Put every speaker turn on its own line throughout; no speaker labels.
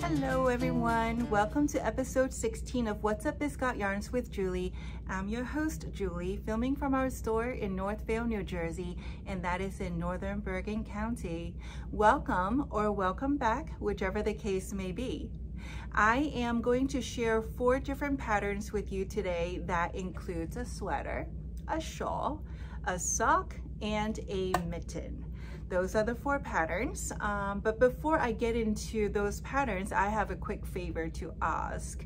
Hello everyone, welcome to episode 16 of What's Up Biscotte Yarns with Julie. I'm your host Julie, filming from our store in Northvale, New Jersey, and that is in northern Bergen County. Welcome or welcome back, whichever the case may be. I am going to share 4 different patterns with you today that includes a sweater, a shawl, a sock, and a mitten. Those are the 4 patterns, but before I get into those patterns, I have a quick favor to ask.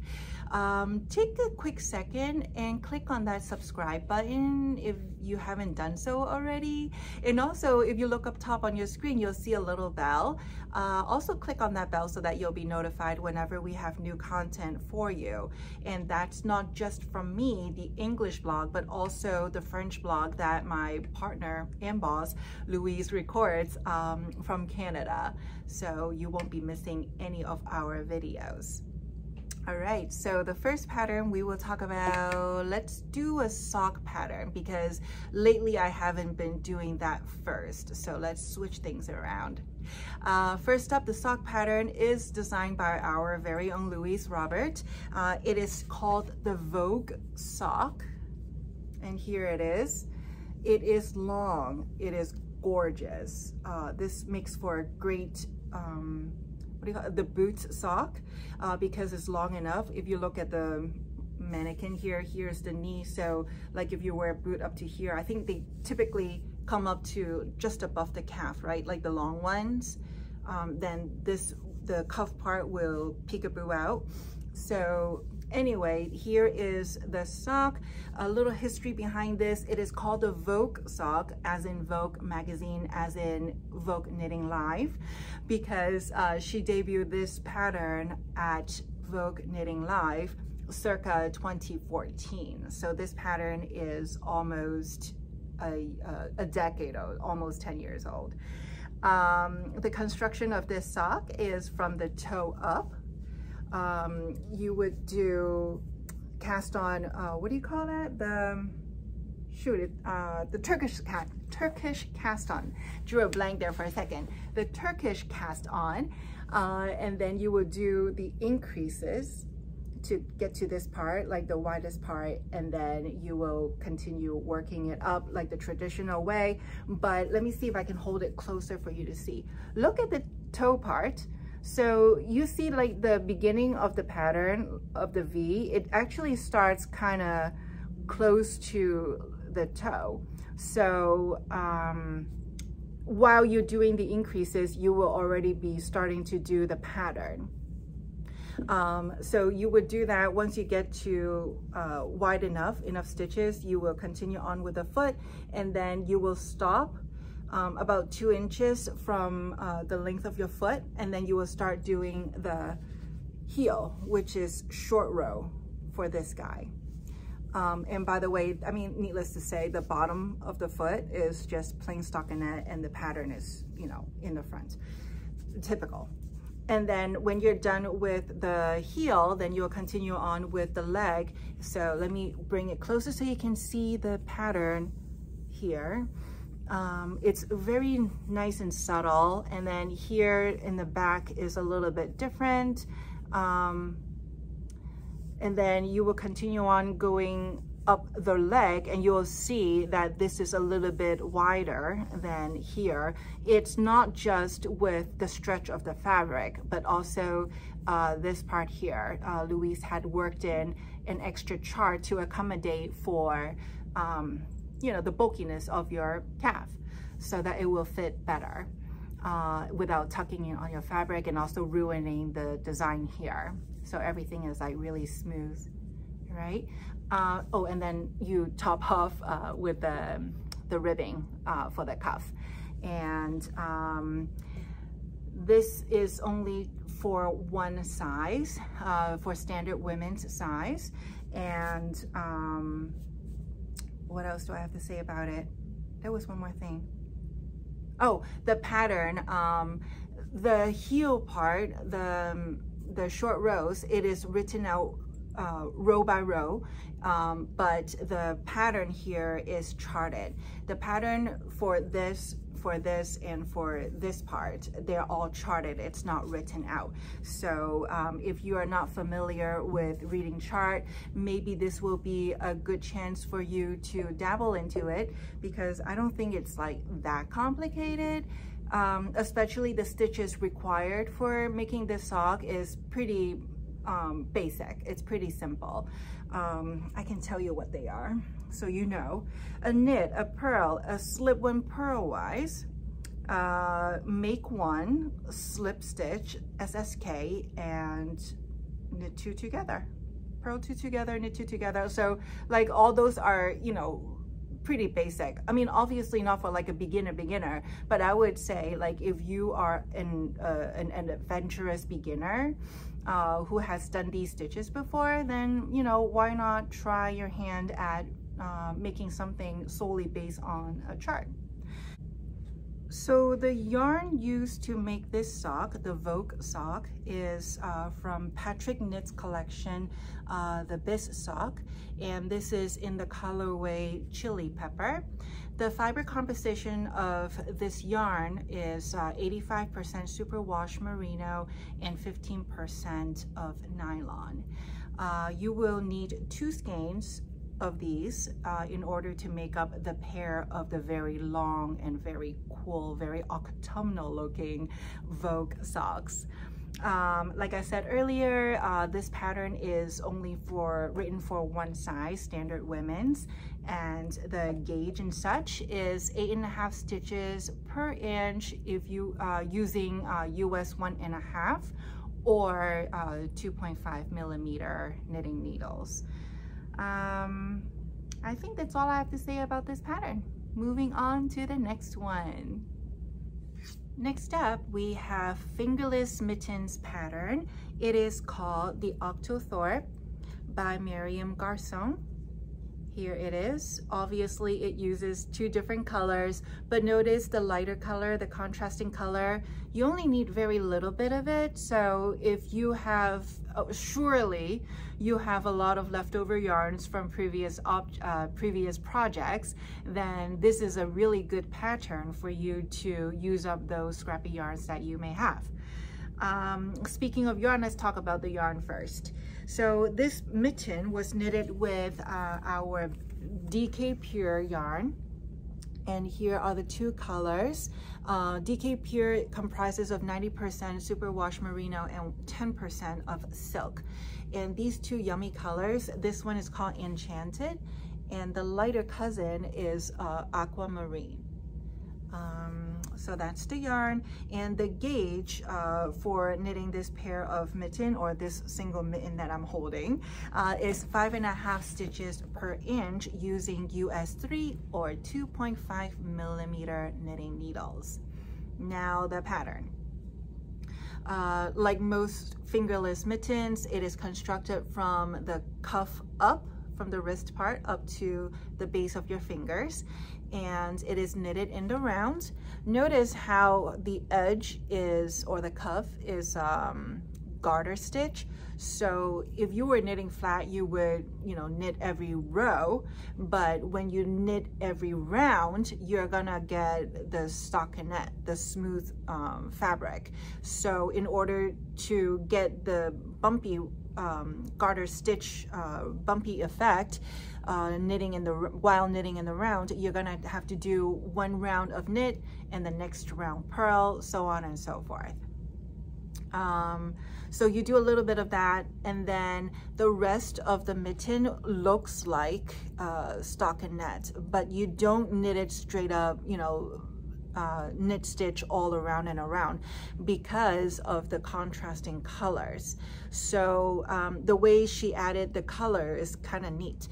Take a quick second and click on that subscribe button if you haven't done so already. And also, if you look up top on your screen, you'll see a little bell. Also click on that bell so that you'll be notified whenever we have new content for you. And that's not just from me, the English blog, but also the French blog that my partner and boss, Louise, records from Canada. So you won't be missing any of our videos. All right, so the first pattern we will talk about, let's do a sock pattern because lately I haven't been doing that first. So let's switch things around. First up, the sock pattern is designed by our very own Louise Robert. It is called the Vogue Sock. And here it is. It is long, it is gorgeous. This makes for a great, what do you call it? The boot sock, because it's long enough. If you look at the mannequin here, here's the knee. So like if you wear a boot up to here, I think they typically come up to just above the calf, right? Like the long ones. Then the cuff part will peekaboo out. So anyway, here is the sock. A little history behind this. It is called the Vogue Sock, as in Vogue magazine, as in Vogue Knitting Live, because she debuted this pattern at Vogue Knitting Live circa 2014. So this pattern is almost a decade old, almost 10 years old. The construction of this sock is from the toe up. You would do cast on, what do you call that? The Turkish cast on. Drew a blank there for a second. The Turkish cast on, and then you would do the increases to get to this part, like the widest part, and then you will continue working it up like the traditional way. But let me see if I can hold it closer for you to see. Look at the toe part. So you see like the beginning of the pattern of the V, it actually starts kind of close to the toe. So while you're doing the increases, you will already be starting to do the pattern. So you would do that once you get to wide enough stitches, you will continue on with the foot, and then you will stop about 2 inches from the length of your foot, and then you will start doing the heel, which is short row for this guy. And by the way, I mean, needless to say, the bottom of the foot is just plain stockinette, and the pattern is, you know, in the front, typical. And then when you're done with the heel, then you'll continue on with the leg. So let me bring it closer so you can see the pattern here. It's very nice and subtle, and then here in the back is a little bit different, and then you will continue on going up the leg, and you'll see that this is a little bit wider than here. It's not just with the stretch of the fabric, but also this part here. Louise had worked in an extra chart to accommodate for you know, the bulkiness of your calf, so that it will fit better without tucking in on your fabric and also ruining the design here. So everything is like really smooth, right? Oh, and then you top off with the ribbing for the cuff. And this is only for one size, for standard women's size. And what else do I have to say about it? There was one more thing. Oh, the pattern, the heel part, the short rows, it is written out row by row, but the pattern here is charted. The pattern for this for this and for this part, they're all charted. It's not written out. So if you are not familiar with reading chart, maybe this will be a good chance for you to dabble into it, because I don't think it's like that complicated. Especially the stitches required for making this sock is pretty basic. It's pretty simple. I can tell you what they are, so you know. A knit, a purl, a slip one purlwise, make one, slip stitch, SSK, and knit two together. Purl two together, knit two together. So like all those are, you know, pretty basic. I mean, obviously not for like a beginner, but I would say like if you are an adventurous beginner who has done these stitches before, then, you know, why not try your hand at making something solely based on a chart. So the yarn used to make this sock, the Vogue Sock, is from Patrick Knit's collection, the Biscotte, and this is in the colorway Chili Pepper. The fiber composition of this yarn is 85% superwash merino and 15% of nylon. You will need 2 skeins of these in order to make up the pair of the very long and very cool, very autumnal looking Vogue socks. Like I said earlier, this pattern is only written for one size, standard women's, and the gauge and such is 8.5 stitches per inch if you are using US 1.5 or 2.5 millimeter knitting needles. I think that's all I have to say about this pattern. Moving on to the next one. Next up, we have Fingerless Mittens pattern. It is called the Octothorpe by Miriam Garçon. Here it is. Obviously, it uses 2 different colors, but notice the lighter color, the contrasting color, you only need very little bit of it. So if you have, surely you have a lot of leftover yarns from previous projects, then this is a really good pattern for you to use up those scrappy yarns that you may have. Speaking of yarn, let's talk about the yarn first. So this mitten was knitted with our DK Pure yarn, and here are the 2 colors. DK Pure comprises of 90% superwash merino and 10% of silk. And these 2 yummy colors, this one is called Enchanted, and the lighter cousin is Aquamarine. So that's the yarn, and the gauge for knitting this pair of mitten, or this single mitten that I'm holding, is 5.5 stitches per inch using US 3 or 2.5 millimeter knitting needles. Now the pattern. Like most fingerless mittens, it is constructed from the cuff up, from the wrist part up to the base of your fingers, and it is knitted in the round. Notice how the edge is, or the cuff is garter stitch. So if you were knitting flat, you would, you know, knit every row, but when you knit every round, you're gonna get the stockinette, the smooth fabric. So in order to get the bumpy garter stitch bumpy effect, while knitting in the round, you're gonna have to do 1 round of knit and the next round purl, so on and so forth. So you do a little bit of that, and then the rest of the mitten looks like stockinette, but you don't knit it straight up, you know, knit stitch all around and around because of the contrasting colors. So the way she added the color is kind of neat.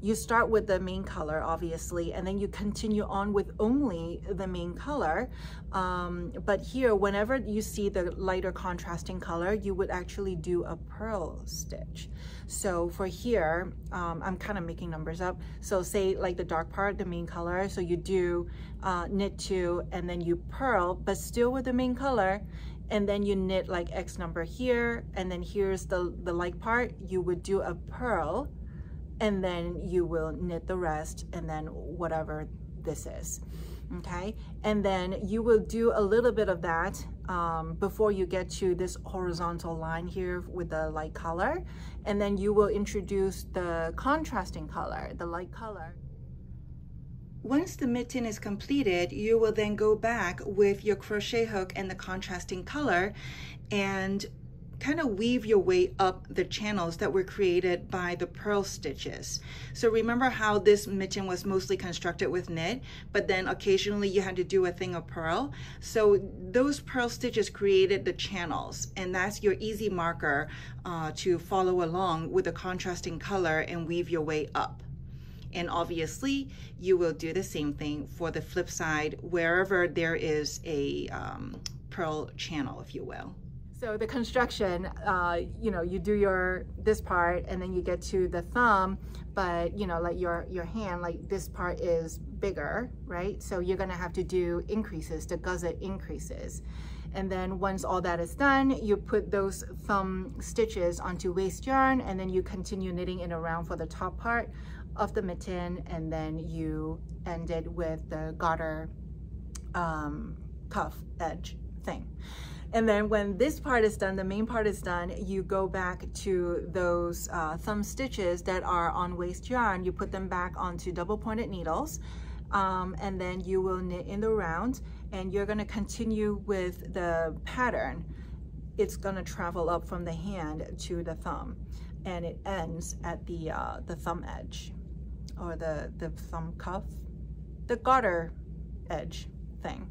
You start with the main color, obviously, and then you continue on with only the main color. But here, whenever you see the lighter contrasting color, you would actually do a purl stitch. So for here, I'm kind of making numbers up. So say like the dark part, the main color, so you do knit 2 and then you purl, but still with the main color, and then you knit like X number here, and then here's the light part, you would do a purl, and then you will knit the rest, and then whatever this is. Okay, and then you will do a little bit of that before you get to this horizontal line here with the light color, and then you will introduce the contrasting color, the light color. Once the mitten is completed, you will then go back with your crochet hook and the contrasting color and kind of weave your way up the channels that were created by the purl stitches. So remember how this mitten was mostly constructed with knit, but then occasionally you had to do a thing of purl. So those purl stitches created the channels, and that's your easy marker to follow along with the contrasting color and weave your way up. And obviously you will do the same thing for the flip side wherever there is a purl channel, if you will. So the construction, you know, you do this part and then you get to the thumb, but you know, like your hand, like this part is bigger, right? So you're gonna have to do increases, the gusset increases. And then once all that is done, you put those thumb stitches onto waste yarn, and then you continue knitting it around for the top part of the mitten, and then you end it with the garter cuff edge thing. And then when this part is done, the main part is done, you go back to those thumb stitches that are on waste yarn, you put them back onto double pointed needles, and then you will knit in the round, and you're gonna continue with the pattern. It's gonna travel up from the hand to the thumb, and it ends at the thumb edge, or the thumb cuff, the garter edge thing.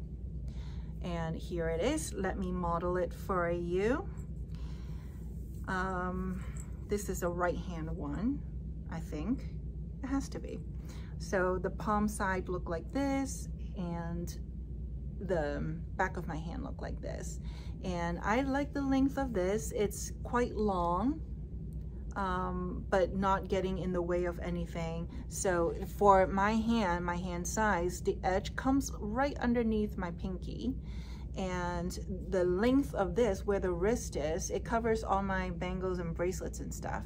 And here it is. Let me model it for you. This is a right hand one, I think. It has to be. So the palm side look like this, and the back of my hand look like this. And I like the length of this. It's quite long, but not getting in the way of anything. So for my hand size, the edge comes right underneath my pinky, and the length of this, where the wrist is, it covers all my bangles and bracelets and stuff.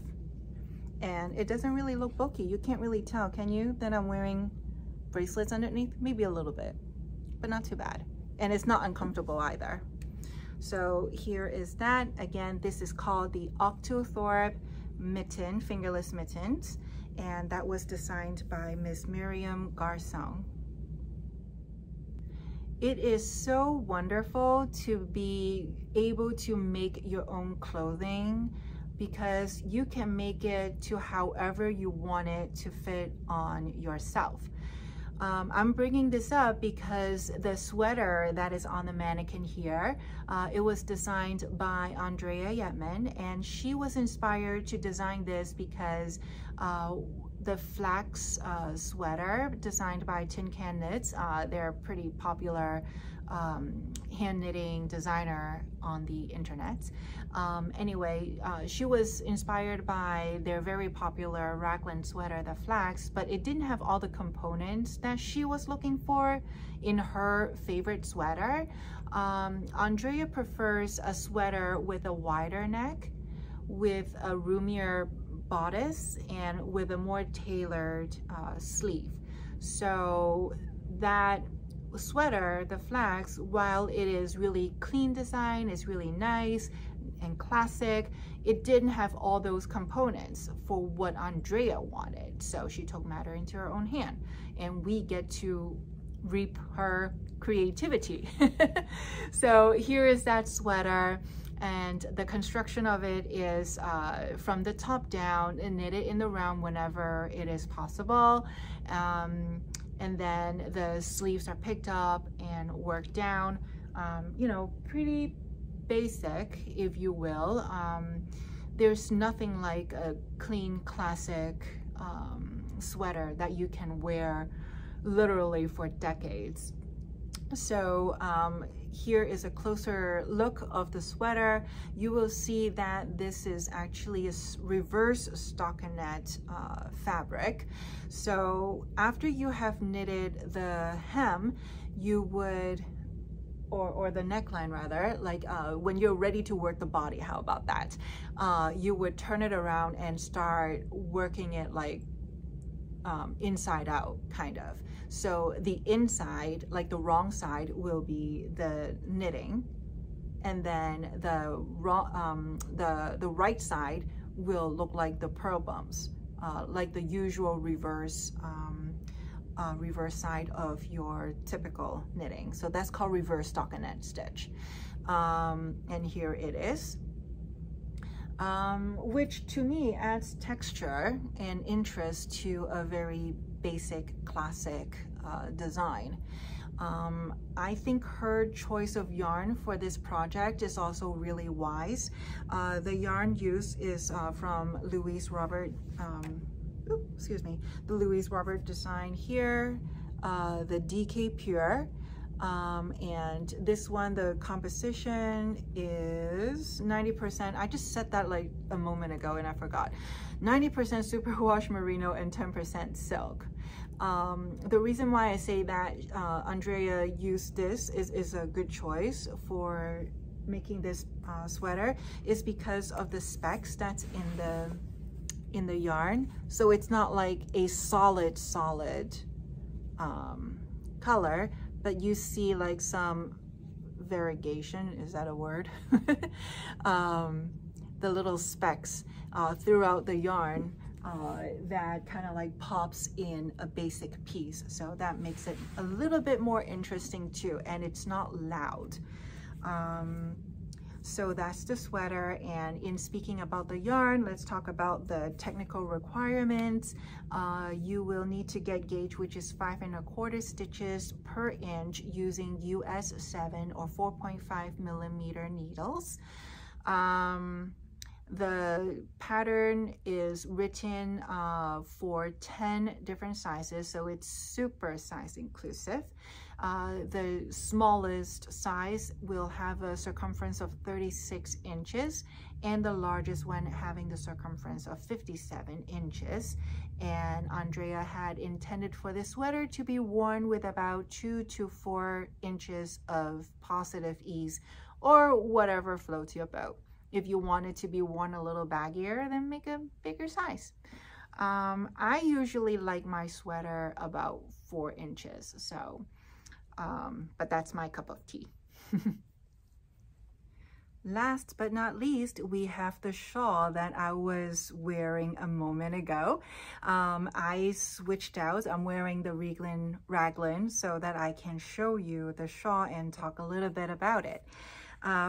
And it doesn't really look bulky. You can't really tell, can you, that I'm wearing bracelets underneath? Maybe a little bit, but not too bad. And it's not uncomfortable either. So here is that. Again, this is called the Octothorpe mitten, fingerless mittens, and that was designed by Miss Miriam Garcon. It is so wonderful to be able to make your own clothing, because you can make it to however you want it to fit on yourself. I'm bringing this up because the sweater that is on the mannequin here, it was designed by Andrea Yetman, and she was inspired to design this because the flax sweater designed by Tin Can Knits, they're a pretty popular hand knitting designer on the internet. Anyway, she was inspired by their very popular raglan sweater, the flax, but it didn't have all the components that she was looking for in her favorite sweater. Andrea prefers a sweater with a wider neck, with a roomier bodice, and with a more tailored sleeve. So that sweater, the flax, while it is really clean design, it's really nice and classic, it didn't have all those components for what Andrea wanted. So she took matter into her own hand, and we get to reap her creativity. So here is that sweater, and the construction of it is from the top down and knitted in the round whenever it is possible. And then the sleeves are picked up and worked down, you know, pretty basic, if you will. There's nothing like a clean, classic sweater that you can wear literally for decades. So here is a closer look of the sweater. You will see that this is actually a reverse stockinette fabric. So after you have knitted the hem, you would, or the neckline rather, like when you're ready to work the body, how about that? You would turn it around and start working it like inside out, kind of. So the inside, like the wrong side, will be the knitting, and then the right side will look like the purl bumps, like the usual reverse side of your typical knitting. So that's called reverse stockinette stitch. And here it is, which to me adds texture and interest to a very basic classic design. I think her choice of yarn for this project is also really wise. The yarn used is from Louise Robert, the Louise Robert design here, the DK Pure. And this one, the composition is 90%. I just said that like a moment ago and I forgot. 90% superwash merino and 10% silk. The reason why I say that Andrea used this is a good choice for making this sweater is because of the specs that's in the yarn. So it's not like a solid color, but you see like some variegation, is that a word? The little specks throughout the yarn that kind of like pops in a basic piece. So that makes it a little bit more interesting too, and it's not loud. So that's the sweater. And in speaking about the yarn, let's talk about the technical requirements. You will need to get gauge, which is 5 1/4 stitches per inch using US 7 or 4.5 millimeter needles. The pattern is written for 10 different sizes, so it's super size inclusive. The smallest size will have a circumference of 36 inches and the largest one having the circumference of 57 inches. And Andrea had intended for this sweater to be worn with about 2 to 4 inches of positive ease, or whatever floats your boat. If you want it to be worn a little baggier, then make a bigger size. I usually like my sweater about 4 inches, so but that's my cup of tea. Last but not least, we have the shawl that I was wearing a moment ago. I switched out. I'm wearing the Regale Raglan so that I can show you the shawl and talk a little bit about it.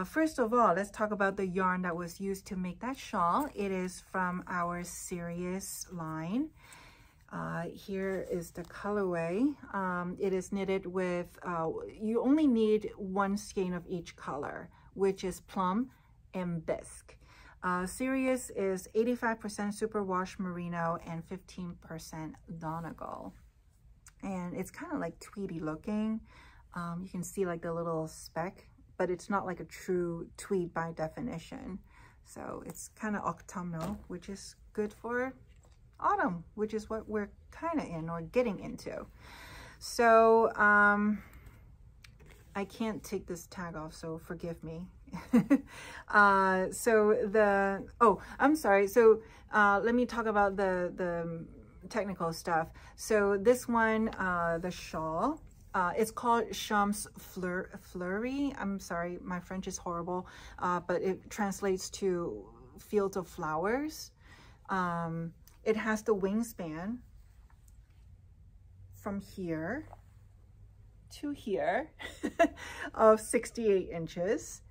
First of all, let's talk about the yarn that was used to make that shawl. It is from our Serious line. Here is the colorway. It is knitted with, you only need one skein of each color, which is plum and bisque. Serious is 85% superwash merino and 15% Donegal. And it's kind of like tweedy looking. You can see like the little speck, but it's not like a true tweed by definition. So it's kind of autumnal, which is good for autumn, which is what we're kind of in or getting into. So I can't take this tag off, so forgive me. I'm sorry. So let me talk about the technical stuff. So this one, the shawl, it's called Champs Fleuri. I'm sorry, my French is horrible, but it translates to fields of flowers. It has the wingspan from here to here of 68 inches.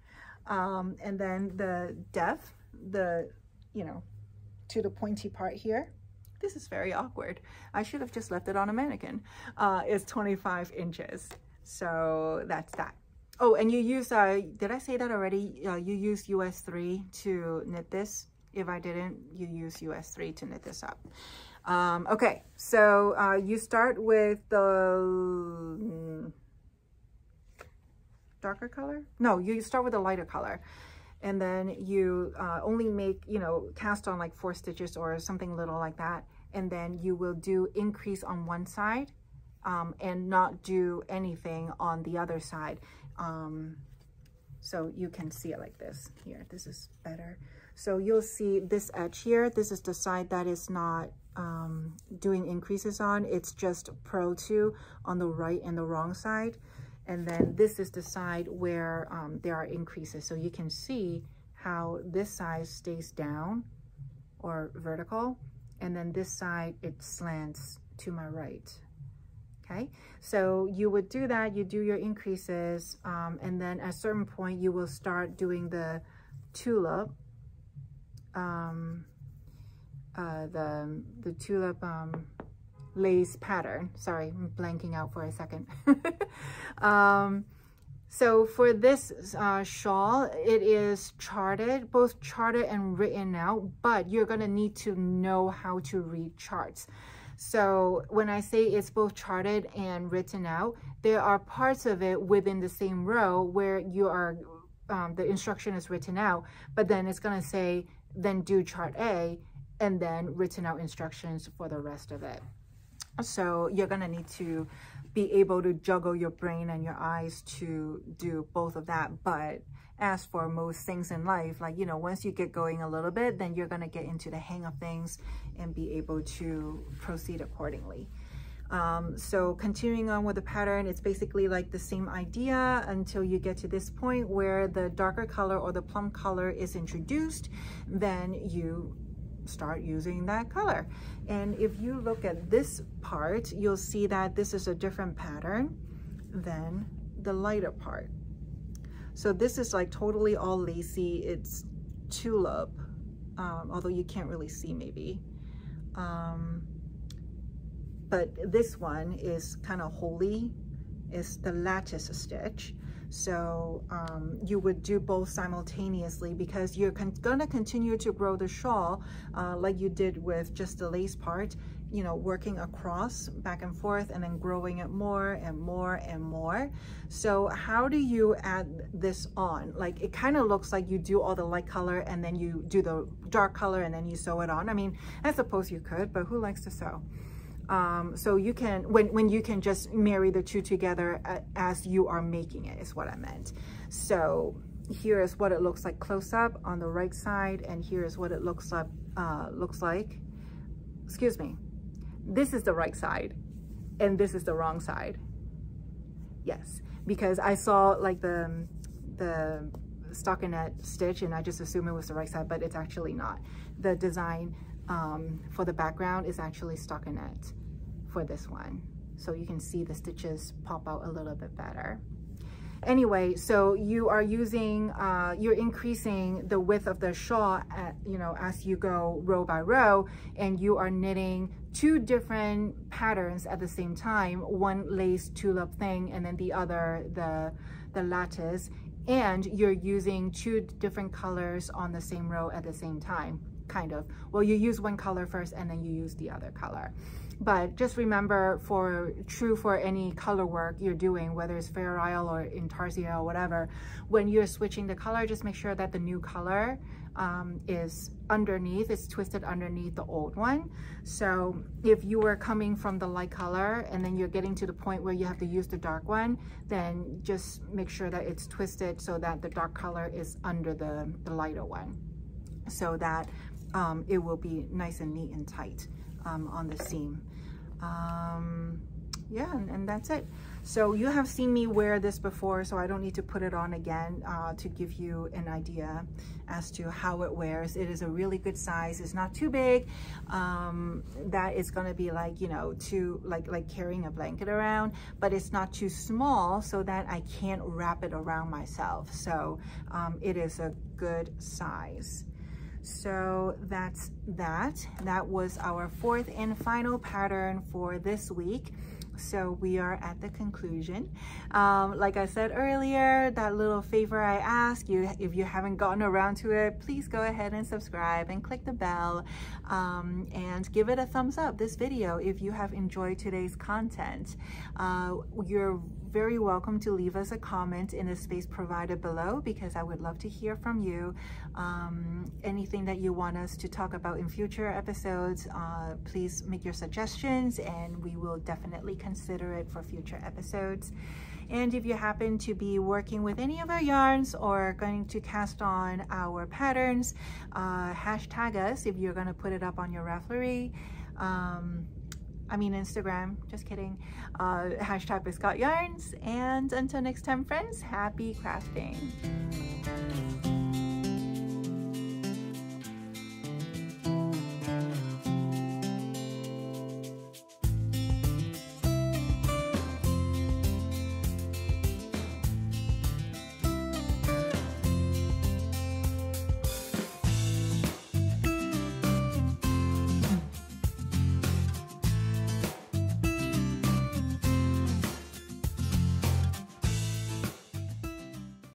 And then the depth, to the pointy part here, this is very awkward. I should have just left it on a mannequin, is 25 inches. So that's that. Oh, and you use, did I say that already? You use US 3 to knit this. If I didn't, you use US 3 to knit this up. Okay, so you start with the darker color? No, you start with a lighter color. And then you only make, cast on like 4 stitches or something little like that. And then you will do increase on one side and not do anything on the other side. So you can see it like this. Here, this is better. So you'll see this edge here. This is the side that is not doing increases on. It's just purl 2 on the right and the wrong side. And then this is the side where there are increases. So you can see how this side stays down or vertical. And then this side, it slants to my right. Okay, so you would do that, you do your increases, and then at a certain point you will start doing the tulip, the tulip lace pattern. Sorry, I'm blanking out for a second. So for this shawl, it is charted, both charted and written out, but you're gonna need to know how to read charts. So when I say it's both charted and written out, there are parts of it within the same row where you are, the instruction is written out, but then it's gonna say, then do chart A, and then written out instructions for the rest of it. So you're gonna need to be able to juggle your brain and your eyes to do both of that. But as for most things in life, like, you know, once you get going a little bit, then you're gonna get into the hang of things and be able to proceed accordingly. So continuing on with the pattern, it's basically like the same idea until you get to this point where the darker color or the plum color is introduced. Then you start using that color. And if you look at this part, you'll see that this is a different pattern than the lighter part. So this is like totally all lacy. It's tulip, although you can't really see maybe. But this one is kind of holy. It's the lattice stitch. So you would do both simultaneously because you're gonna continue to grow the shawl like you did with just the lace part, you know, working across back and forth and then growing it more and more and more. So how do you add this on? Like, it kind of looks like you do all the light color and then you do the dark color and then you sew it on. I mean, I suppose you could, but who likes to sew? So you can, when you can just marry the two together as you are making it, is what I meant. So here is what it looks like close up on the right side, and here is what it looks like, excuse me, this is the right side and this is the wrong side. Yes, because I saw like the stockinette stitch and I just assumed it was the right side, but it's actually not. The design for the background is actually stockinette for this one. So you can see the stitches pop out a little bit better. Anyway, so you are using, you're increasing the width of the shawl at, you know, as you go row by row, and you are knitting two different patterns at the same time, one lace tulip thing and then the other, the lattice, and you're using two different colors on the same row at the same time. Kind of. Well, you use one color first and then you use the other color. But just remember, for any color work you're doing, whether it's Fair Isle or Intarsia or whatever, when you're switching the color, just make sure that the new color is underneath, it's twisted underneath the old one. So if you were coming from the light color and then you're getting to the point where you have to use the dark one, then just make sure that it's twisted so that the dark color is under the lighter one, so that it will be nice and neat and tight on the seam. Yeah, and that's it. So you have seen me wear this before, so I don't need to put it on again to give you an idea as to how it wears. It is a really good size. It's not too big. That is going to be like, you know, like carrying a blanket around, but it's not too small so that I can't wrap it around myself. So it is a good size. So that's that. That was our fourth and final pattern for this week. So we are at the conclusion. Like I said earlier, that little favor I ask you, if you haven't gotten around to it, please go ahead and subscribe and click the bell and give it a thumbs up, this video, if you have enjoyed today's content. You're very welcome to leave us a comment in the space provided below, because I would love to hear from you. Anything that you want us to talk about in future episodes, please make your suggestions and we will definitely consider it for future episodes. And if you happen to be working with any of our yarns or going to cast on our patterns, hashtag us if you're going to put it up on your Fleuri. I mean Instagram, just kidding. Hashtag Biscotte Yarns. And until next time, friends, happy crafting.